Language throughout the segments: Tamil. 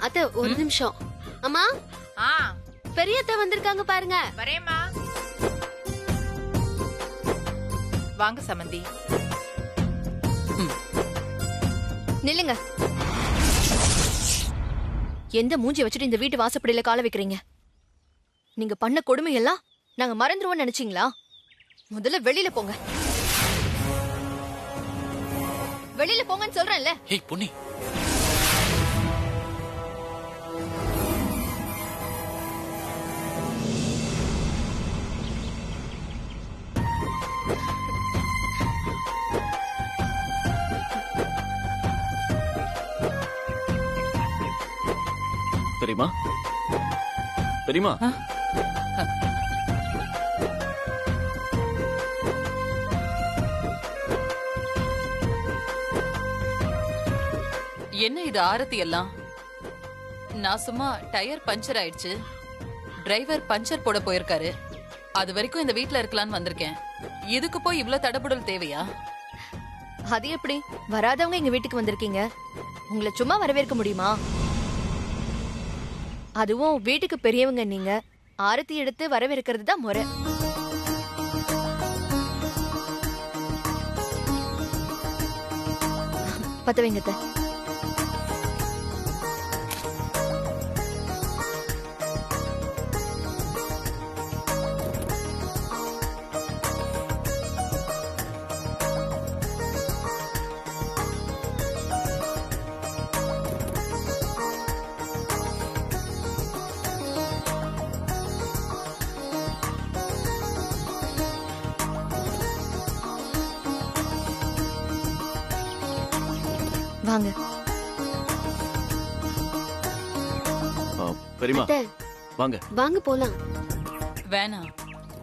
அத்தை ஒரு நிமிஷம். அம்மா ஆ பெரிய அத்தை வந்திருக்காங்க பாருங்க. வரேம்மா. வாங்க சமந்தி. நில்லுங்க. எந்த மூஞ்சி வச்சுட்டு இந்த வீட்டு வாசப்படியில கால வைக்கிறீங்க? நீங்க பண்ண கொடுமை எல்லாம் நாங்க மறந்துருவோம்னு நினைச்சீங்களா? முதல்ல வெளியில போங்க. வெளியில போங்கன்னு சொல்றேன்ல. ஏய் பொன்னி, பெரியமா பெரியமா என்ன இது ஆரத்தி எல்லாம்? நான் சும்மா டயர் பஞ்சர் ஆயிடுச்சு, டிரைவர் பஞ்சர் போட போயிருக்காரு, அது வரைக்கும் இந்த வீட்ல இருக்கலாம்னு வந்திருக்கேன். இதுக்கு போய் இவ்ளோ தடபுடல் தேவையா? அது எப்படி? வராதவங்க எங்க வீட்டுக்கு வந்திருக்கீங்க, உங்களை சும்மா வரவேற்க முடியுமா? அதுவும் வீட்டுக்கு பெரியவங்க நீங்க, ஆரத்தி எடுத்து வரவேற்கிறது தான் முறை. பத்த வைங்கத்த. வாங்க. பெரியமா அத்தை வாங்க. வாங்க போலாம். வேணாம்,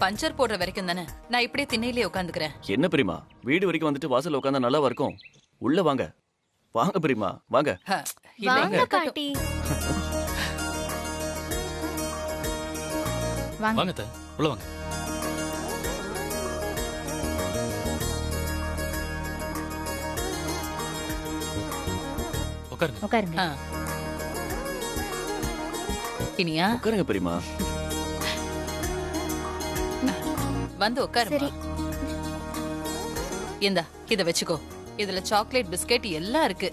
பஞ்சர் போடுற வரைக்கும் தானே, நான் இப்படியே திண்ணையிலே உட்காந்துக்கிறேன். என்ன பெரியமா, வீடு வரைக்கும் வந்துட்டு வாசல்ல உட்கார்ந்தா நல்லா இருக்கும். உள்ள வாங்க. வாங்க பெரியமா வாங்க. வாங்க பாட்டி. வாங்க. வாங்க உள்ள வாங்க. உட்காருங்க. உட்காருங்க. இனியா உட்காருங்க பெரியமா. வந்து உட்காரு. இந்தா இத வச்சுக்கோ. இதுல சாக்லேட் பிஸ்கெட் எல்லாம் இருக்கு.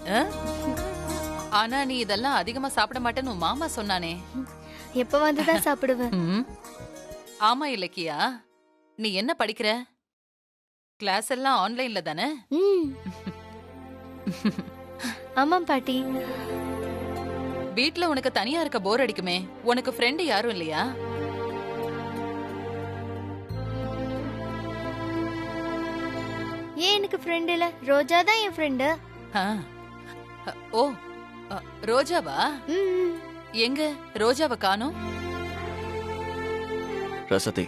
ஆனா நீ இதெல்லாம் அதிகமா சாப்பிட மாட்டேன்னு உன் மாமா சொன்னானே. எப்ப வந்துதான் சாப்பிடுவேன். ஆமா இலக்கியா, நீ என்ன படிக்கிற? கிளாஸ் எல்லாம் ஆன்லைன்ல தானே? ஆமாம் பாட்டி. வீட்ல உனக்கு தனியா இருக்க போர் அடிக்குமே, உனக்கு ஃப்ரெண்ட் யாரும் இல்லையா? ஏன் எனக்கு ஃப்ரெண்ட் இல்ல? ரோஜா தான் என் ஃப்ரெண்டு. ஓ ரோஜாவா? எங்க ரோஜாவை காணோம்? ரசதி,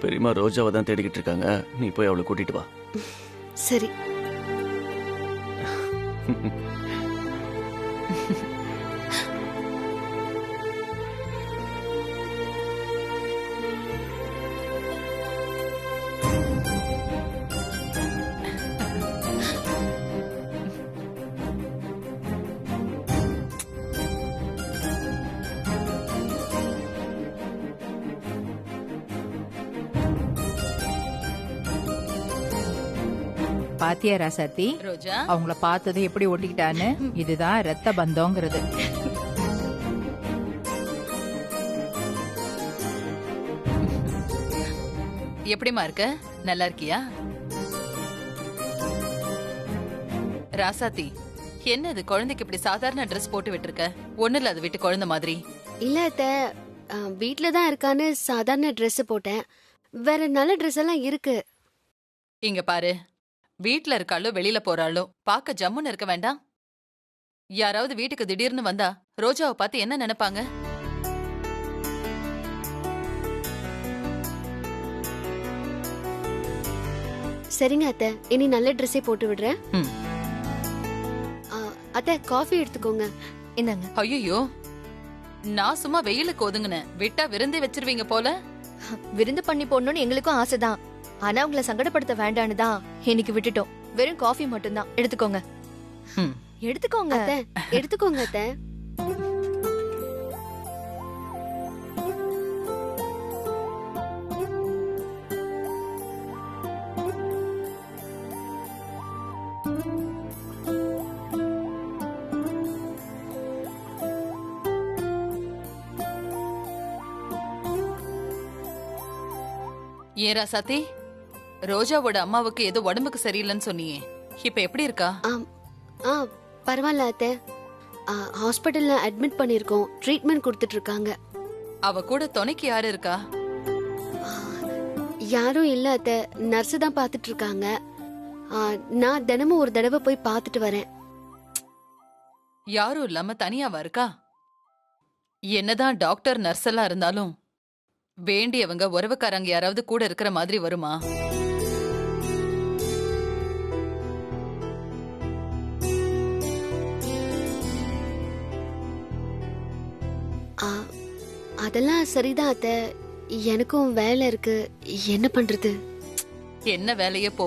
பெரியமா ரோஜாவை தான் தேடிக்கிட்டு இருக்காங்க. நீ போய் அவளை கூட்டிட்டு வா. சரி. பாத்தியா ராசாத்தி, ரோஜா அவங்கள பார்த்தது எப்படி ஒட்டிக்கிட்டான்னு? இதுதான் ரத்த பந்தம்ங்கிறது. எப்படிமா இருக்க? நல்லா இருக்கியா? ராசாத்தி, என்னது குழந்தைக்கு இப்படி சாதாரண ட்ரெஸ் போட்டு விட்டுருக்க? ஒண்ணு இல்ல அது வீட்டு குழந்தை மாதிரி. இல்ல அத்தை, வீட்ல தான் இருக்கான்னு சாதாரண ட்ரெஸ் போட்டேன். வேற நல்ல ட்ரெஸ் எல்லாம் இருக்கு. இங்க பாரு, வீட்ல இருக்காளோ வெளியில போறாளோ பாக்க ஜம்முன்னு இருக்க வேண்டாம். யாராவது வீட்டுக்கு திடீர்னு வந்தா ரோஜாவை பார்த்து என்ன நினைப்பாங்க? சரிங்க அத்தை, இனி நல்ல ட்ரெஸ்ஸே போட்டு விடுறேன். அத்தை காஃபி எடுத்துக்கோங்க. இந்தாங்க. ஐயோ, நான் சும்மா வெயிலுக்கு ஒதுங்கினேன், விட்டா விருந்தே வச்சிருவீங்க போல. விருந்து பண்ணி போடணும்னு எங்களுக்கும் ஆசைதான், ஆனா உங்களை சங்கடப்படுத்த வேண்டான்னு தான் இன்னைக்கு விட்டுட்டோம். வெறும் காஃபி மட்டும்தான். எடுத்துக்கோங்க. எடுத்துக்கோங்க. அத்தை எடுத்துக்கோங்க அத்தை. ஏரா சாத்தி, ரோஜாவோட அம்மாவுக்கு ஏதோ உடம்புக்கு சரியில்லைன்னு சொன்னியே, இப்ப எப்படி இருக்கா? ஆ பரவாயில்ல அத்தை. ஹாஸ்பிட்டல்ல அட்மிட் பண்ணிருக்கோம். ட்ரீட்மெண்ட் கொடுத்துட்டு இருக்காங்க. அவ கூட துணைக்கு யாரு இருக்கா? யாரும் இல்ல அத்தை. நர்ஸ் தான் பாத்துட்டு இருக்காங்க. நான் தினமும் ஒரு தடவை போய் பாத்துட்டு வரேன். யாரும் இல்லாம தனியாவா இருக்கா? என்னதான் டாக்டர் நர்ஸ் எல்லாம் இருந்தாலும் வேண்டியவங்க உறவுக்காரங்க யாராவது கூட இருக்கிற மாதிரி வருமா? அதெல்லாம் சரிதான் அத்தை. எனக்கும் வேலை இருக்கு. என்ன பண்றது? என்ன வேலையே போ.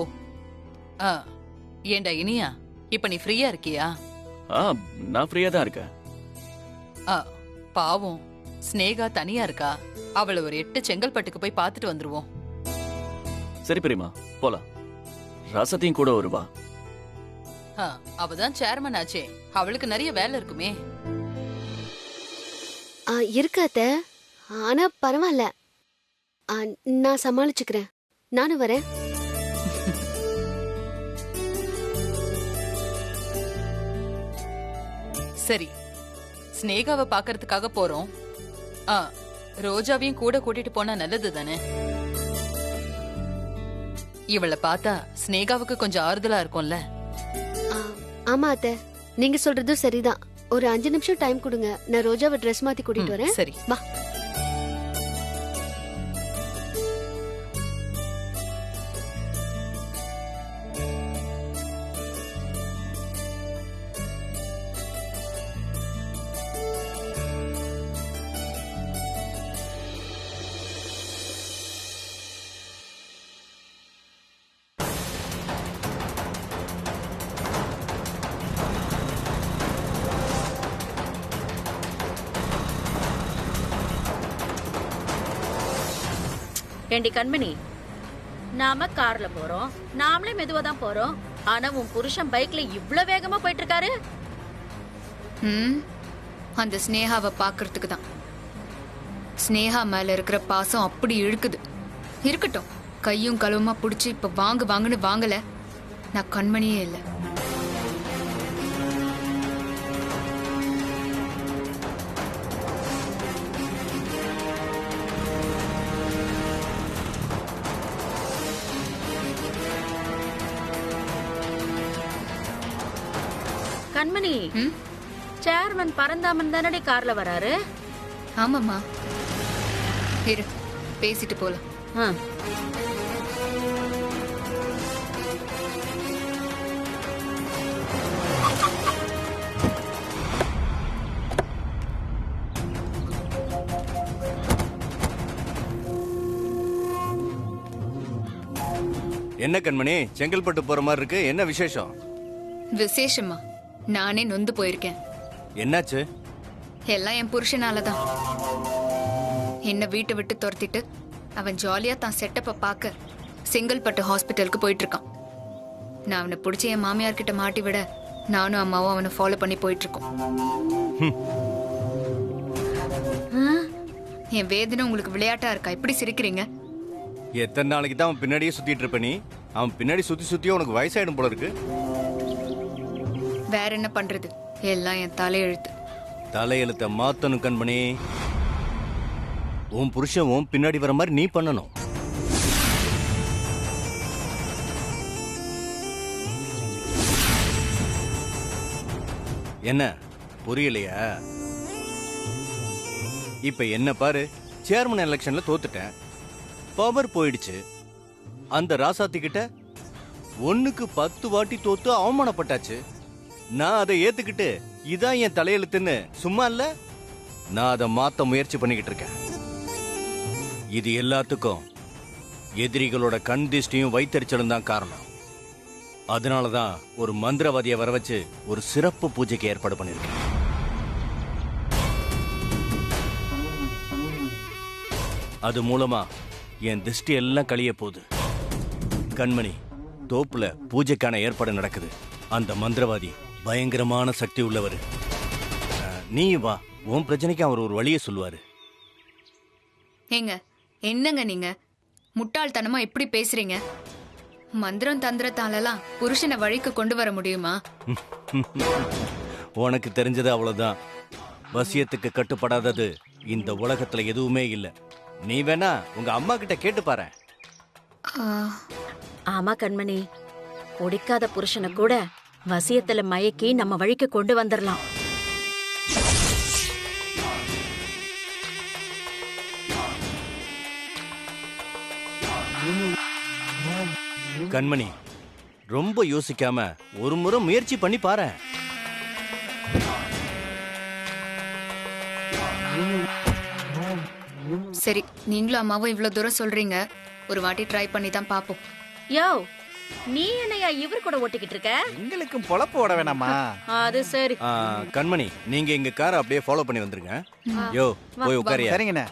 ஏண்டா இனியா, இப்ப நீ ஃப்ரீயா இருக்கியா? நான் ஃப்ரீயா தான் இருக்கேன். பாவம் ஸ்னேகா தனியா இருக்கா. அவளை ஒரு 8 செங்கல்பட்டுக்கு போய் பார்த்துட்டு வந்துருவோம். சரி பெரியமா, போலாம். ராசத்தையும் கூட வருவா. அவதான் சேர்மன் ஆச்சே, அவளுக்கு நிறைய வேலை இருக்குமே. இருக்கு அத்தை. ஆனா பரவாயில்ல, நான் சமாளிச்சுக்கிறேன். நானும் வரேன். சரி, ஸ்னேகாவை பாக்கறதுக்காக போறோம். ரோஜாவையும் கூட கூட்டிட்டு போனா நல்லது தானே? இவளை பார்த்தா ஸ்னேகாவுக்கு கொஞ்சம் ஆறுதலா இருக்கும்ல. ஆமா அத்தை, நீங்க சொல்றதும் சரிதான். ஒரு 5 நிமிஷம் டைம் கொடுங்க. நான் ரோஜாவை ட்ரெஸ் மாத்தி கூட்டிட்டு வரேன். சரி வா. ஏண்டி கண்மணி, நாம கார்ல போறோம், நாமளே மெதுவா தான் போறோம். ஆனா உன் புருஷன் பைக்ல இவ்ளோ வேகமா போயிட்டு இருக்காரு. அந்த ஸ்னேகாவை பாக்குறதுக்கு தான். ஸ்னேகா மேல இருக்கிற பாசம் அப்படி இழுக்குது. இருக்கட்டும், கையும் களவுமா புடிச்சு இப்ப வாங்குன்னு வாங்கல. நான் கண்மணியே இல்லை. கண்மணி, சேர்மன் பரந்தாமன் தானடி கார்ல வராரு? ஆமாம்மா, இரு பேசிட்டு போலாம். என்ன கண்மணி, செங்கல்பட்டு போற மாதிரி இருக்கு? என்ன விசேஷம்? விசேஷமா? நானே நொந்து போயிருக்கேன். என்னாச்சு? எல்லாம் என் புருஷனாலதான். என்ன வீட்டை விட்டு துரத்திட்டு அவன் ஜாலியா தான் செட்டப்ப பார்க்க செங்கல்பட்டு ஹாஸ்பிட்டலுக்கு போயிட்டு இருக்கான். நான் அவனை பிடிச்சி என் மாமியார் கிட்ட மாட்டி விட நானும் அம்மாவும் அவனை ஃபாலோ பண்ணி போயிட்டு இருக்கோம். என் வேதனை உங்களுக்கு விளையாட்டா இருக்கா? இப்படி சிரிக்கிறீங்க? எத்தனை நாளைக்கு தான் அவன் பின்னாடியே சுத்திட்டு இருப்ப நீ? அவன் பின்னாடி சுத்தி உனக்கு வயசாயிடும் போல இருக்கு. வேற என்ன பண்றது? எல்லாம் என் தலையெழுத்து. தலையெழுத்த மாத்தணும் கண்மணி. உன் புருஷன் உன் பின்னாடி வர மாதிரி நீ பண்ணணும். என்ன புரியலையா? இப்ப என்ன பாரு, சேர்மன் எலெக்ஷன்ல தோத்துட்டேன், பவர் போயிடுச்சு. அந்த ராசாத்தி கிட்ட 1க்கு 10 வாட்டி தோத்து அவமானப்பட்டாச்சு. நான் அதை ஏத்துக்கிட்டு இதான் என் தலையெழுத்துன்னு சும்மா இல்ல, நான் அதை மாத்த முயற்சி பண்ணிக்கிட்டு இருக்கேன். இது எல்லாத்துக்கும் எதிரிகளோட கண் திஷ்டியும் வைத்தறிச்சலும் தான் காரணம். அதனாலதான் ஒரு மந்திரவாதியை வர வச்சு ஒரு சிறப்பு பூஜைக்கு ஏற்பாடு பண்ணிருக்கேன். அது மூலமா என் திஷ்டி எல்லாம் கழிய போகுது. கண்மணி, தோப்புல பூஜைக்கான ஏற்பாடு நடக்குது. அந்த மந்திரவாதி பயங்கரமான சக்தி உள்ளவர். நீ வா, உன் பிரச்சனைக்கு அவர் ஒரு வழியை சொல்லுவாரு. ஏங்க, என்னங்க நீங்க? முட்டாள்தனமா எப்படி பேசுறீங்க? மந்திரம் தந்திரத்தாலலாம் புருஷனை வழிக்கு கொண்டு வர முடியுமா? உனக்கு தெரிஞ்சது அவ்வளவுதான். வசியத்துக்கு கட்டுப்படாதது இந்த உலகத்துல எதுவுமே இல்ல. நீ வேணா உங்க அம்மா கிட்ட கேட்டு பாரு. ஆ, ஆமா கண்மணி, பிடிக்காத புருஷனை கூட வசியத்துல மயக்கி நம்ம வழிக்கு கொண்டு வந்துடலாம். கண்மணி, ரொம்ப யோசிக்காம ஒரு முறை முயற்சி பண்ணி பாரு. சரி, நீங்களும் அம்மாவும் இவ்வளவு தூரம் சொல்றீங்க, ஒரு வாட்டி ட்ரை பண்ணி தான் பாப்போம். யோ, நீ என்னையா இவர் கூட ஓட்டிக்கிட்டு இருக்க? எங்களுக்கும் பொழப்பு ஓட வேணாமா? அது சரி. கண்மணி, நீங்க எங்க காரை அப்படியே ஃபாலோ பண்ணி வந்துருங்க. யோ, போய் உட்காரியா. சரிங்கண்ணே.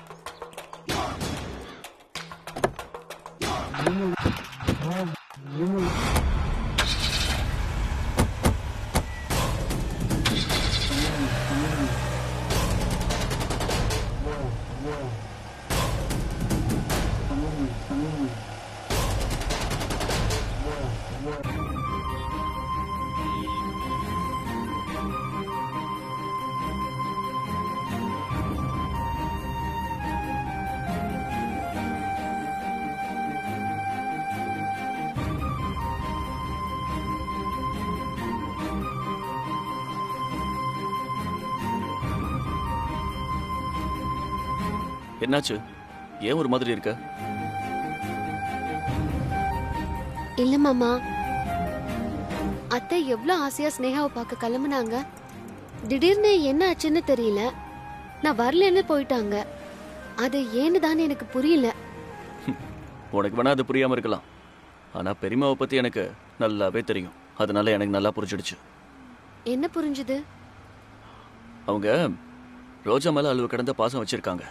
என்னாச்சு? ஏன் ஒரு மாதிரி இருக்க? இல்ல மாமா, அத்தை எவ்வளவு ஆசையா ஸ்னேகாவை பார்க்க கிளம்புனாங்க. திடீர்னு என்ன ஆச்சுன்னு தெரியல. நான் வரலன்னு போயிட்டாங்க. அது ஏன்னு தானே எனக்கு புரியல. உனக்கு வேணா அது புரியாம இருக்கலாம். ஆனா பெரியம்மாவை பத்தி எனக்கு நல்லாவே தெரியும். அதனால எனக்கு நல்லா புரிஞ்சிடுச்சு. என்ன புரிஞ்சுது? அவங்க ரோஜா மேல அளவு கடந்த பாசம் வச்சிருக்காங்க.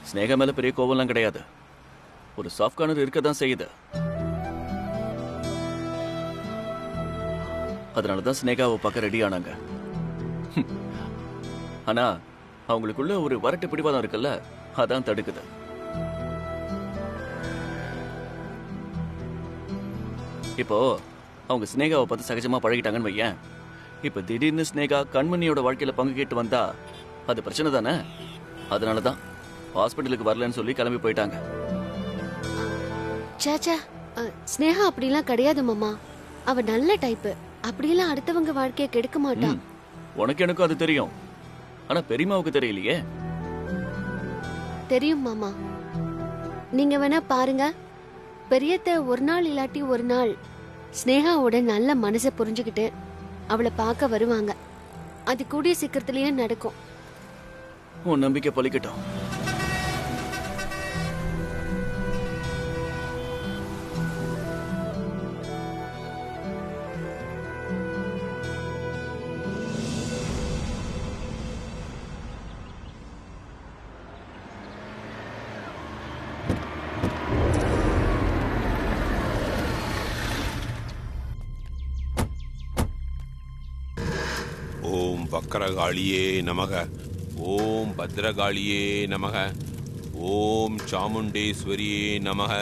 ஸ்னேகா மேல பெரிய கோவம்லாம் கிடையாது. ஒரு சாஃப்ட் கார்னர் இருக்க தான் செய்யுது. அதனாலதான் ஸ்னேகாவை பார்க்க ரெடி ஆனாங்க. ஆனா அவங்களுக்குள்ள ஒரு வரட்டு பிடிவாதம் இருக்குல்ல, அதான் தடுக்குது. இப்போ அவங்க ஸ்னேகாவை பார்த்து சகஜமா பழகிட்டாங்கன்னு வையேன். இப்ப திடீர்னு ஸ்னேகா கண்மணியோட வாழ்க்கையில பங்கு கேட்டு வந்தா அது பிரச்சனை தானே. அதனாலதான் ஹாஸ்பிட்டலுக்கு வரலன்னு சொல்லி கிளம்பி போயிட்டாங்க. சேச்சா, ஸ்னேகா அப்படிலாம் கிடையாது மாமா. அவ நல்ல டைப்பு. அப்படியெல்லாம் அடுத்தவங்க வாழ்க்கைய கெடுக்க மாட்டா. உனக்கு எனக்கும் அது தெரியும். ஆனா பெரியம்மாவுக்கு தெரியலையே. தெரியும் மாமா. நீங்க வேணா பாருங்க. பெரியத்த ஒரு நாள் இல்லாட்டி ஒரு நாள் ஸ்னேகாவோட நல்ல மனசை புரிஞ்சுக்கிட்டு அவளை பார்க்க வருவாங்க. அது கூடிய சீக்கிரத்திலேயே நடக்கும். உன் நம்பிக்கை பலிக்கட்டும். ஓம் வக்கரகாளியே நமக. ஓம் பத்ரகாளியே நமக. ஓம் சாமுண்டேஸ்வரியே நமக.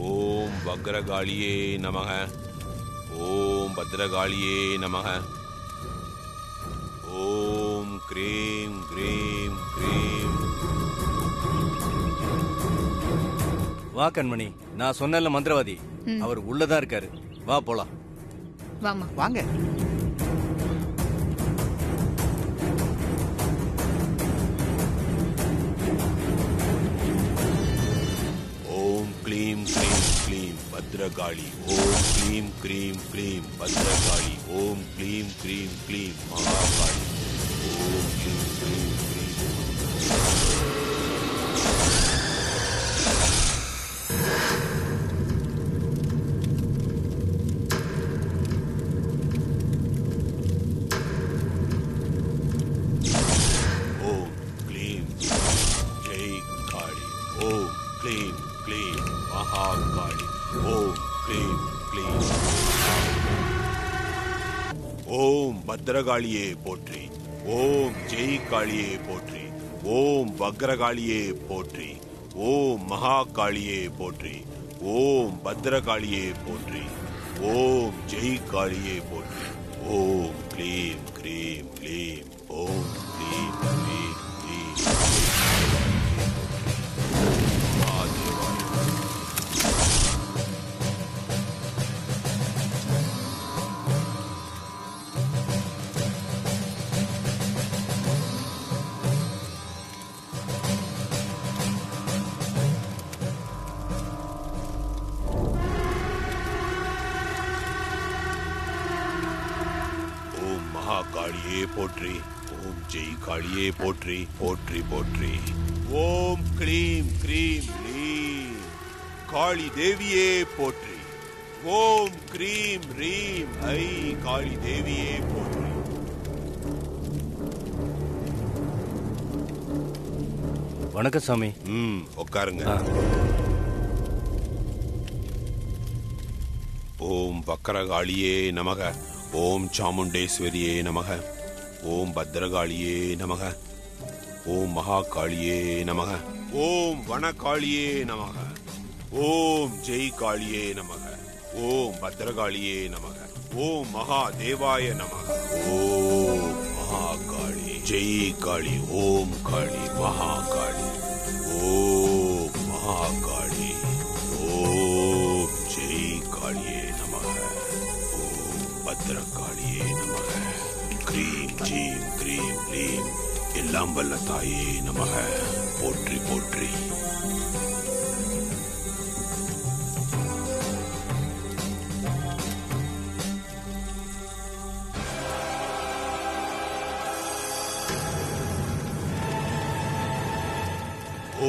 ஓம் வக்ரகாளியே நமக. ஓம் பத்ரகாளியே நமக. ஓம் க்ரீம் க்ரீம் க்ரீம். வா கண்மணி, நான் சொன்னல மந்திரவாதி, அவர் உள்ளதான் இருக்காரு. வா போலாம். வாமா. வாங்க. ஓம் க்ளீம் க்ளீம் க்ளீம் பத்ரகாளி. ஓம் க்ளீம் க்ளீம் க்ளீம் பத்ரகாளி. ஓம் க்ளீம் க்ளீம் க்ளீம் மகாகாளி. ஓம் க்ளீம் க்ளீம் க்ளீம். ஓம் க்ளீம் ஜெய் காளி. ஓம் க்ளீம் க்ளீம் மகாகாளி. ஓம் க்ளீம் க்ளீம். ஓம் பத்ரகாளியே போற்றி. ஓம் ஜெய் காளியே போற்றி. ஓம் வக்ரகாளியே போற்றி. ஓம் மகாகாளியே போற்றி. ஓம் பத்ரகாளியே போற்றி. ஓம் ஜெய் காளியே போற்றி. ஓம் க்ளீம் க்ரீம் க்ளீம். ஓம் க்ளீம் க்ரீம் க்ளீம். மகாதேவாய. காளியே போற்றி. ஓம் ஜெய் காளியே போற்றி. போற்றி போற்றி. ஓம் க்ளீம் க்ரீம் க்ளீம் காளி தேவியே போற்றி. ஓம் க்ரீம் ரீம் ஐ காளி தேவியே போற்றி. வணக்கம் சாமி. உட்காருங்க. ஓம் வக்கரகாளியே நமக. ஓம் சாமுண்டேஸ்வரியே நமக. ஓம் பத்ரகாளியே நமக. ஓம் மகாகாளியே நமக. ஓம் வனகாளியே நமக. ஓம் ஜெய் காளியே நமக. ஓம் பத்ரகாளியே நமக. ஓம் மகாதேவாய நமக. ஓம் மகாகாளி ஜெய் காளி. ஓம் காளி மகாகாளி. ஓம் மகாகாளி. ஓம் ஜெய் காளியே நமக. ஓம் பத்ரகாளியே நமக. க்ரீம் ஜீம் க்ரீம் க்ளீம் எல்லாம் வல்ல தாயே நமக. போற்றி போற்றி.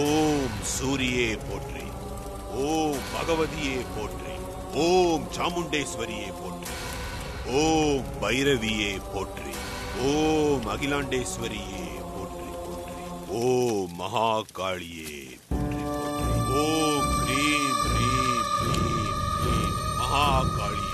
ஓம் சூரியே போற்றி. ஓம் பகவதியே போற்றி. ஓம் சாமுண்டேஸ்வரியே போற்றி. ஓம் பைரவியே போற்றி. ஓம் அகிலாண்டேஸ்வரியே போற்றி போற்றி. ஓம் மகாகாளியே போற்றி போற்றி. ஓம் க்ரீம் க்ரீம் க்ரீம் க்ரீம் மகாகாளி